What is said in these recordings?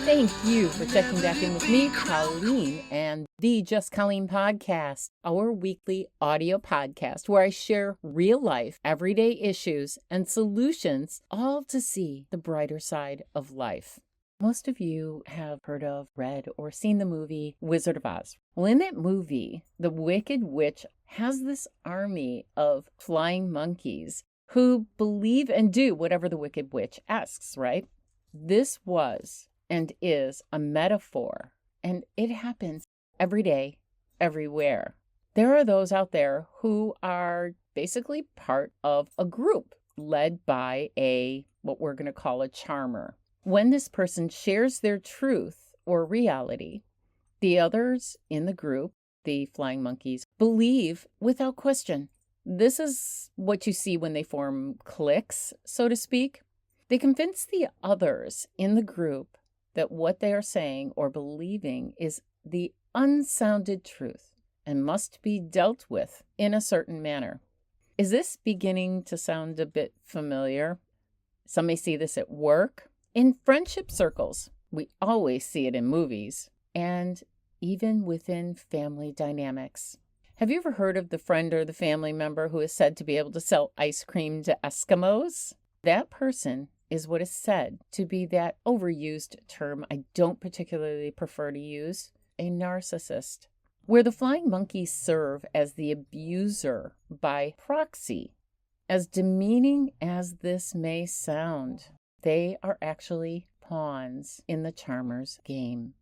Thank you for checking back in with me, Colleen, and the Just Colleen podcast, our weekly audio podcast where I share real life, everyday issues and solutions, all to see the brighter side of life. Most of you have heard of, read, or seen the movie Wizard of Oz. Well, in that movie, the Wicked Witch has this army of flying monkeys who believe and do whatever the Wicked Witch asks, right? This was and is a metaphor, and it happens every day, everywhere. There are those out there who are basically part of a group led by what we're going to call a charmer. When this person shares their truth or reality, the others in the group, the flying monkeys, believe without question. This is what you see when they form cliques, so to speak. They convince the others in the group that what they are saying or believing is the unsounded truth and must be dealt with in a certain manner. Is this beginning to sound a bit familiar? Some may see this at work, in friendship circles. We always see it in movies, and even within family dynamics. Have you ever heard of the friend or the family member who is said to be able to sell ice cream to Eskimos? That person is what is said to be that overused term I don't particularly prefer to use, a narcissist, where the flying monkeys serve as the abuser by proxy. As demeaning as this may sound, they are actually pawns in the charmer's game.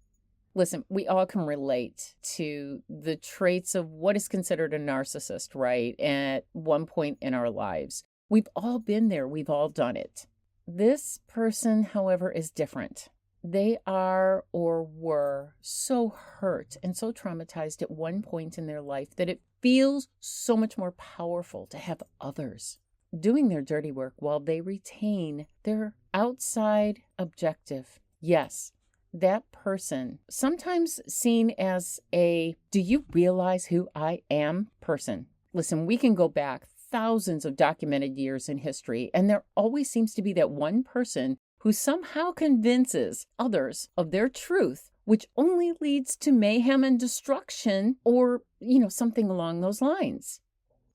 Listen, we all can relate to the traits of what is considered a narcissist, right? At one point in our lives. We've all been there. We've all done it. This person, however, is different. They are or were so hurt and so traumatized at one point in their life that it feels so much more powerful to have others doing their dirty work while they retain their outside objective. Yes, that person, sometimes seen as a "do you realize who I am" person. Listen, we can go back thousands of documented years in history, and there always seems to be that one person who somehow convinces others of their truth, which only leads to mayhem and destruction, or, something along those lines.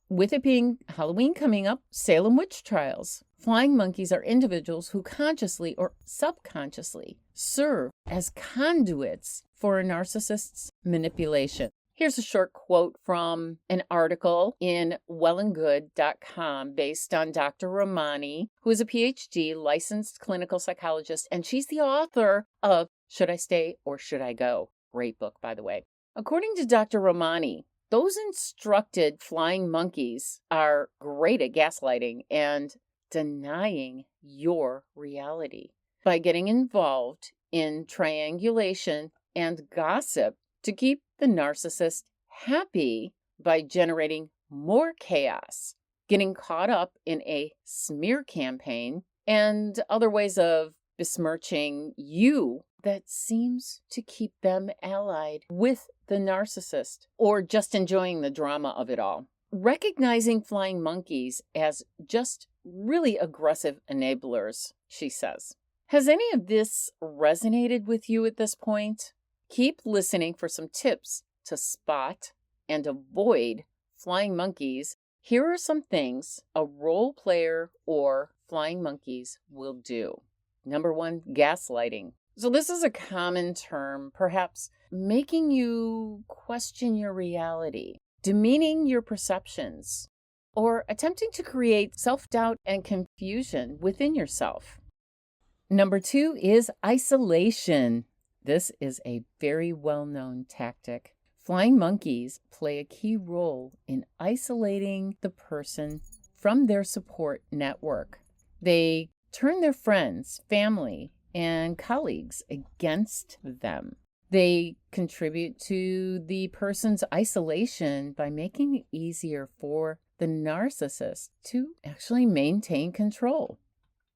With it being Halloween coming up, Salem witch trials, flying monkeys are individuals who consciously or subconsciously serve as conduits for a narcissist's manipulation. Here's a short quote from an article in wellandgood.com based on Dr. Romani, who is a PhD licensed clinical psychologist, and she's the author of Should I Stay or Should I Go? Great book, by the way. According to Dr. Romani, those instructed flying monkeys are great at gaslighting and denying your reality by getting involved in triangulation and gossip to keep the narcissist happy by generating more chaos, getting caught up in a smear campaign, and other ways of besmirching you that seems to keep them allied with the narcissist or just enjoying the drama of it all. Recognizing flying monkeys as just really aggressive enablers, she says. Has any of this resonated with you at this point? Keep listening for some tips to spot and avoid flying monkeys. Here are some things a role player or flying monkeys will do. Number 1, gaslighting. So this is a common term, perhaps making you question your reality, demeaning your perceptions, or attempting to create self-doubt and confusion within yourself. Number 2 is isolation. This is a very well-known tactic. Flying monkeys play a key role in isolating the person from their support network. They turn their friends, family, and colleagues against them. They contribute to the person's isolation by making it easier for the narcissist to actually maintain control.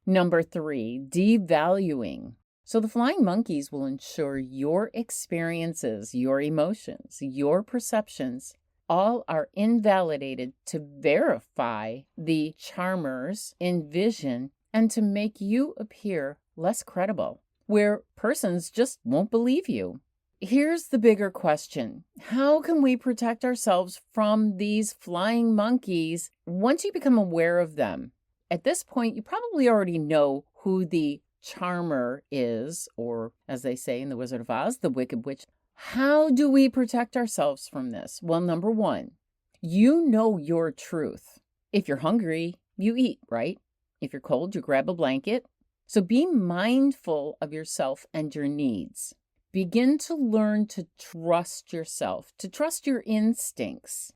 Number 3, devaluing. So the flying monkeys will ensure your experiences, your emotions, your perceptions, all are invalidated to verify the charmer's envision and to make you appear less credible. where persons just won't believe you. Here's the bigger question. How can we protect ourselves from these flying monkeys once you become aware of them? At this point, you probably already know who the charmer is, or as they say in The Wizard of Oz, the Wicked Witch. How do we protect ourselves from this? Well, number one, you know your truth. If you're hungry, you eat, right? If you're cold, you grab a blanket. So be mindful of yourself and your needs. Begin to learn to trust yourself, to trust your instincts.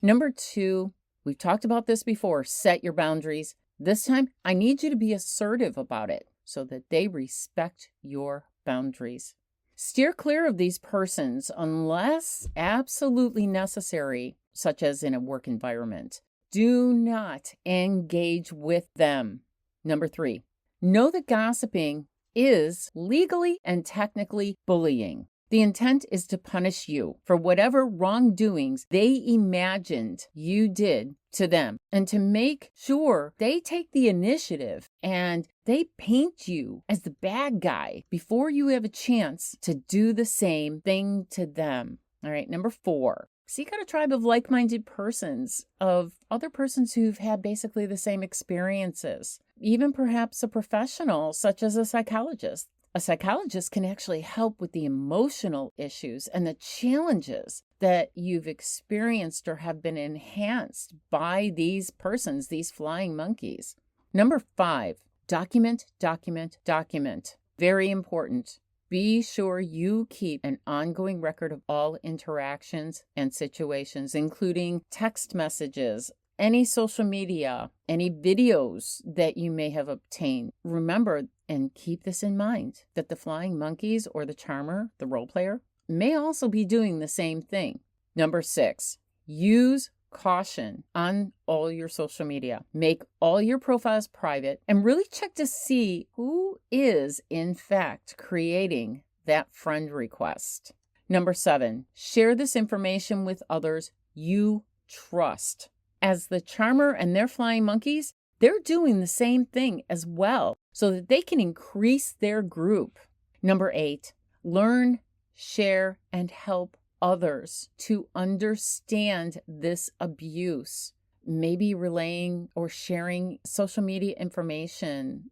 Number two, we've talked about this before, set your boundaries. This time, I need you to be assertive about it so that they respect your boundaries. Steer clear of these persons unless absolutely necessary, such as in a work environment. Do not engage with them. Number three, know that gossiping is legally and technically bullying. The intent is to punish you for whatever wrongdoings they imagined you did to them and to make sure they take the initiative and they paint you as the bad guy before you have a chance to do the same thing to them. All right, number four, seek out a tribe of like-minded persons, of other persons who've had basically the same experiences, even perhaps a professional such as a psychologist. A psychologist can actually help with the emotional issues and the challenges that you've experienced or have been enhanced by these persons, these flying monkeys. Number five, document, document, document. Very important. Be sure you keep an ongoing record of all interactions and situations, including text messages, any social media, any videos that you may have obtained. Remember, and keep this in mind, that the flying monkeys or the charmer, the role player, may also be doing the same thing. Number six, use caution on all your social media. Make all your profiles private and really check to see who is, in fact, creating that friend request. Number seven, share this information with others you trust. As the charmer and their flying monkeys, they're doing the same thing as well so that they can increase their group. Number eight, learn, share, and help others to understand this abuse. Maybe relaying or sharing social media information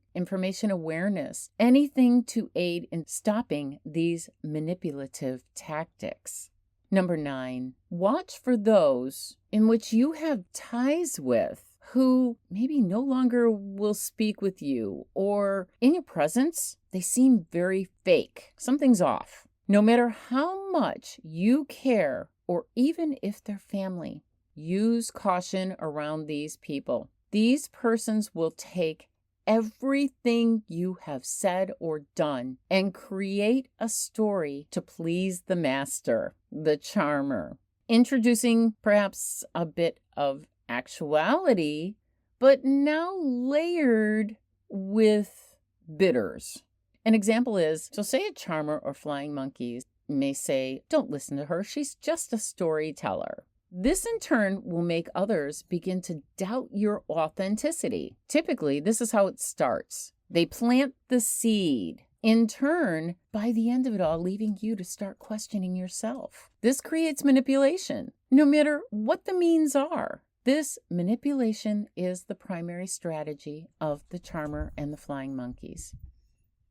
awareness, anything to aid in stopping these manipulative tactics. Number nine, watch for those in which you have ties with who maybe no longer will speak with you, or in your presence, they seem very fake. Something's off. No matter how much you care, or even if they're family, use caution around these people. These persons will take everything you have said or done and create a story to please the master, the charmer, introducing perhaps a bit of actuality, but now layered with bitters. An example is, so say a charmer or flying monkeys may say, don't listen to her, she's just a storyteller. This in turn will make others begin to doubt your authenticity. Typically, this is how it starts. They plant the seed. In turn, by the end of it all, leaving you to start questioning yourself. This creates manipulation, no matter what the means are. This manipulation is the primary strategy of the charmer and the flying monkeys.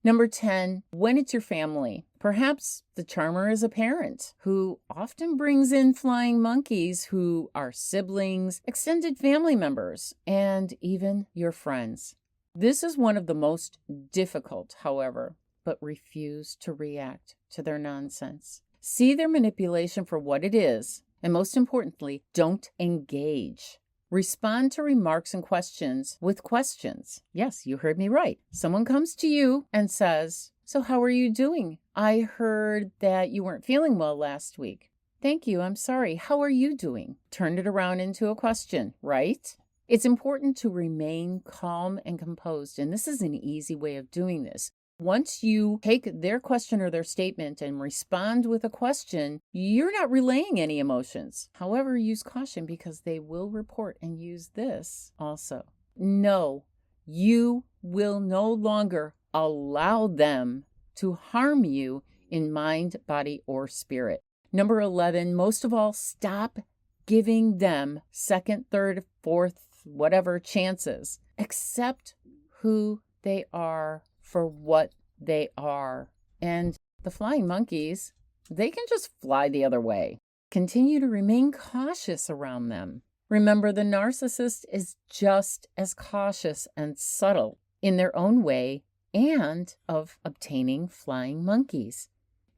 Number 10, when it's your family. Perhaps the charmer is a parent who often brings in flying monkeys who are siblings, extended family members, and even your friends. This is one of the most difficult, however, but refuse to react to their nonsense. See their manipulation for what it is, and most importantly, don't engage. Respond to remarks and questions with questions. Yes, you heard me right. Someone comes to you and says, so how are you doing? I heard that you weren't feeling well last week. Thank you, I'm sorry. How are you doing? Turn it around into a question, right? It's important to remain calm and composed, and this is an easy way of doing this. Once you take their question or their statement and respond with a question, you're not relaying any emotions. However, use caution because they will report and use this also. No, you will no longer allow them to harm you in mind, body, or spirit. Number 11, most of all, stop giving them second, third, fourth, whatever chances. Accept who they are for what they are. And the flying monkeys, they can just fly the other way. Continue to remain cautious around them. Remember, the narcissist is just as cautious and subtle in their own way and of obtaining flying monkeys.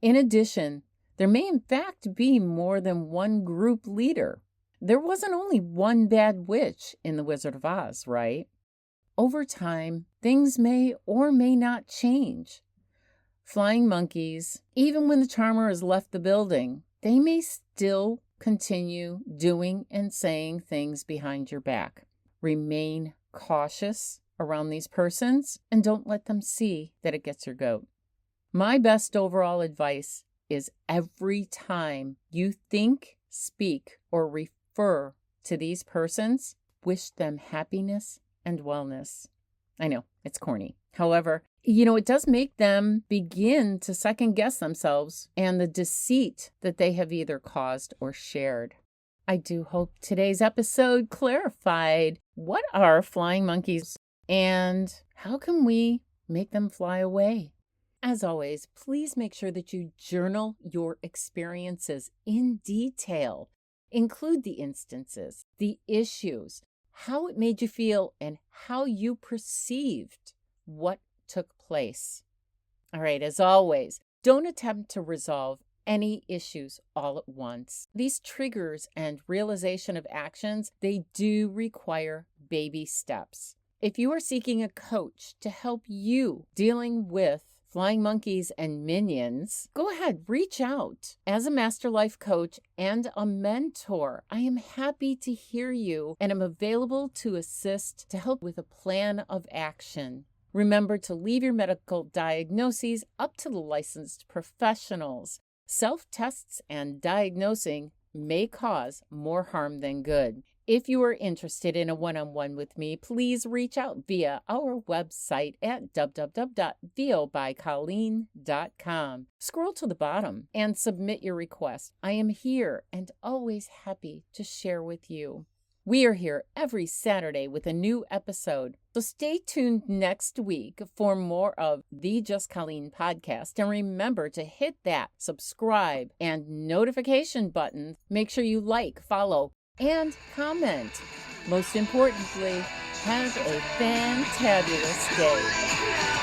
In addition, there may in fact be more than one group leader. There wasn't only one bad witch in The Wizard of Oz, right? Over time, things may or may not change. Flying monkeys, even when the charmer has left the building, they may still continue doing and saying things behind your back. Remain cautious around these persons and don't let them see that it gets your goat. My best overall advice is every time you think, speak, or refer to these persons, wish them happiness and wellness. I know, it's corny. However, it does make them begin to second guess themselves and the deceit that they have either caused or shared. I do hope today's episode clarified what are flying monkeys and how can we make them fly away. As always, please make sure that you journal your experiences in detail. Include the instances, the issues, how it made you feel, and how you perceived what took place. All right, as always, don't attempt to resolve any issues all at once. These triggers and realization of actions, they do require baby steps. If you are seeking a coach to help you dealing with flying monkeys and minions, go ahead, reach out. As a master life coach and a mentor, I am happy to hear you and am available to assist to help with a plan of action. Remember to leave your medical diagnoses up to the licensed professionals. Self-tests and diagnosing may cause more harm than good. If you are interested in a one-on-one with me, please reach out via our website at www.vobycolleen.com. Scroll to the bottom and submit your request. I am here and always happy to share with you. We are here every Saturday with a new episode, so stay tuned next week for more of the Just Colleen podcast. And remember to hit that subscribe and notification button. Make sure you like, follow, and comment. Most importantly, have a fantabulous day.